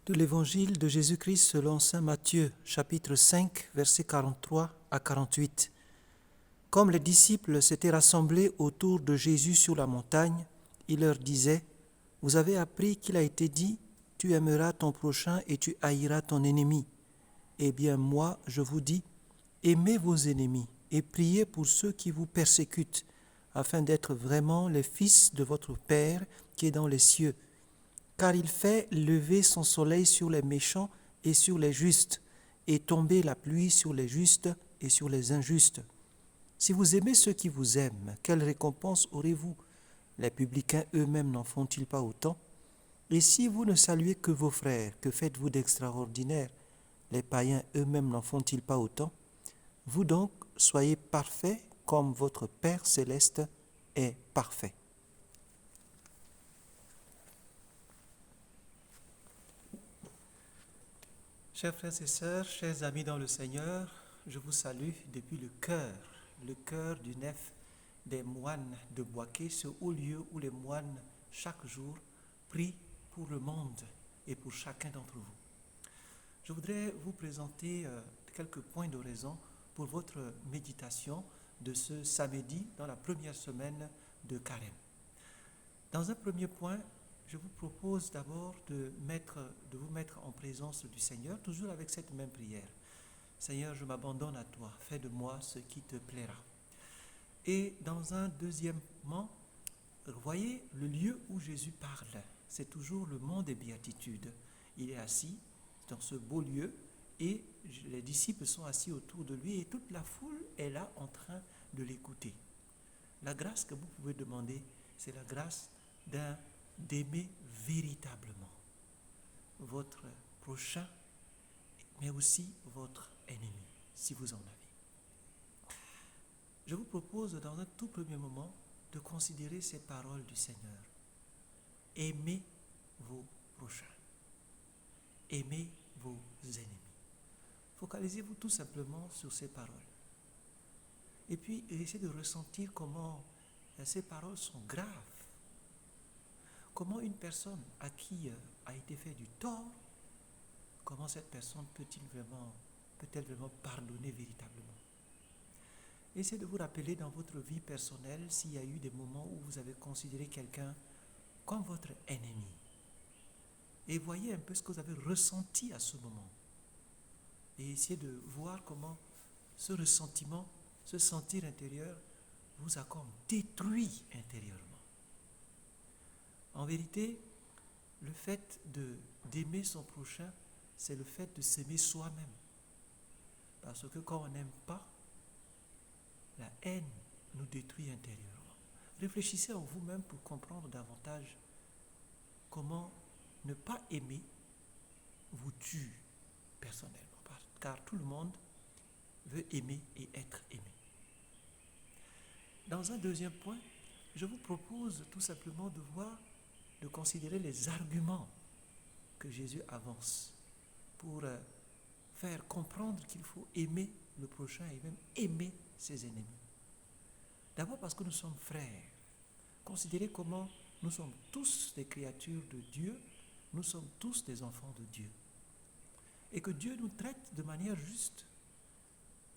De l'Évangile de Jésus-Christ selon saint Matthieu, chapitre 5, versets 43 à 48. Comme les disciples s'étaient rassemblés autour de Jésus sur la montagne, il leur disait : « Vous avez appris qu'il a été dit : tu aimeras ton prochain et tu haïras ton ennemi. Eh bien moi, je vous dis, aimez vos ennemis et priez pour ceux qui vous persécutent, afin d'être vraiment les fils de votre Père qui est dans les cieux. Car il fait lever son soleil sur les méchants et sur les justes, et tomber la pluie sur les justes et sur les injustes. Si vous aimez ceux qui vous aiment, quelle récompense aurez-vous ? Les publicains eux-mêmes n'en font-ils pas autant ? Et si vous ne saluez que vos frères, que faites-vous d'extraordinaire ? Les païens eux-mêmes n'en font-ils pas autant ? Vous donc, soyez parfaits comme votre Père céleste est parfait. » Chers frères et sœurs, chers amis dans le Seigneur, je vous salue depuis le cœur du nef des moines de Boaké, ce haut lieu où les moines, chaque jour, prient pour le monde et pour chacun d'entre vous. Je voudrais vous présenter quelques points d'oraison pour votre méditation de ce samedi dans la première semaine de Carême. Dans un premier point, je vous propose d'abord de vous mettre en présence du Seigneur, toujours avec cette même prière. Seigneur, je m'abandonne à toi, fais de moi ce qui te plaira. Et dans un deuxièmement, voyez le lieu où Jésus parle. C'est toujours le mont des béatitudes. Il est assis dans ce beau lieu et les disciples sont assis autour de lui et toute la foule est là en train de l'écouter. La grâce que vous pouvez demander, c'est la grâce d'aimer véritablement votre prochain, mais aussi votre ennemi, si vous en avez. Je vous propose dans un tout premier moment de considérer ces paroles du Seigneur. Aimez vos prochains. Aimez vos ennemis. Focalisez-vous tout simplement sur ces paroles. Et puis, essayez de ressentir comment ces paroles sont graves. Comment une personne à qui a été fait du tort, comment cette personne peut-elle vraiment pardonner véritablement ? Essayez de vous rappeler dans votre vie personnelle s'il y a eu des moments où vous avez considéré quelqu'un comme votre ennemi. Et voyez un peu ce que vous avez ressenti à ce moment. Et essayez de voir comment ce ressentiment, ce sentir intérieur vous a comme détruit intérieurement. En vérité, le fait d'aimer son prochain, c'est le fait de s'aimer soi-même. Parce que quand on n'aime pas, la haine nous détruit intérieurement. Réfléchissez en vous-même pour comprendre davantage comment ne pas aimer vous tue personnellement. Car tout le monde veut aimer et être aimé. Dans un deuxième point, je vous propose tout simplement de considérer les arguments que Jésus avance pour faire comprendre qu'il faut aimer le prochain et même aimer ses ennemis. D'abord parce que nous sommes frères. Considérez comment nous sommes tous des créatures de Dieu, nous sommes tous des enfants de Dieu. Et que Dieu nous traite de manière juste.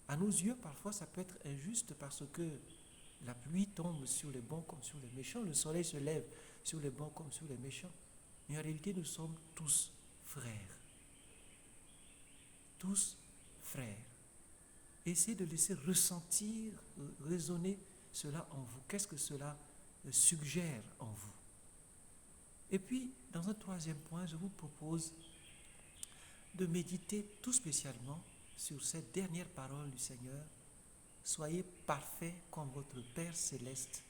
À nos yeux, parfois, ça peut être injuste parce que la pluie tombe sur les bons comme sur les méchants, le soleil se lève sur les bons comme sur les méchants. Mais en réalité, nous sommes tous frères. Tous frères. Essayez de laisser ressentir, résonner cela en vous. Qu'est-ce que cela suggère en vous ? Et puis, dans un troisième point, je vous propose de méditer tout spécialement sur cette dernière parole du Seigneur. Soyez parfaits comme votre Père céleste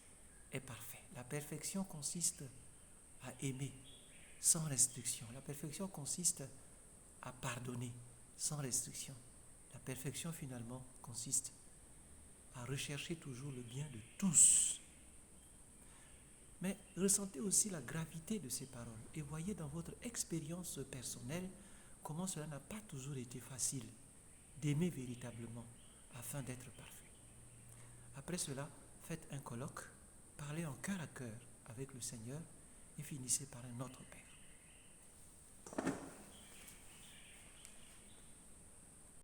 est parfait. La perfection consiste à aimer sans restriction. La perfection consiste à pardonner sans restriction. La perfection finalement consiste à rechercher toujours le bien de tous. Mais ressentez aussi la gravité de ces paroles et voyez dans votre expérience personnelle comment cela n'a pas toujours été facile d'aimer véritablement afin d'être parfait. Après cela, faites un colloque, parlez en cœur à cœur avec le Seigneur et finissez par un autre Père.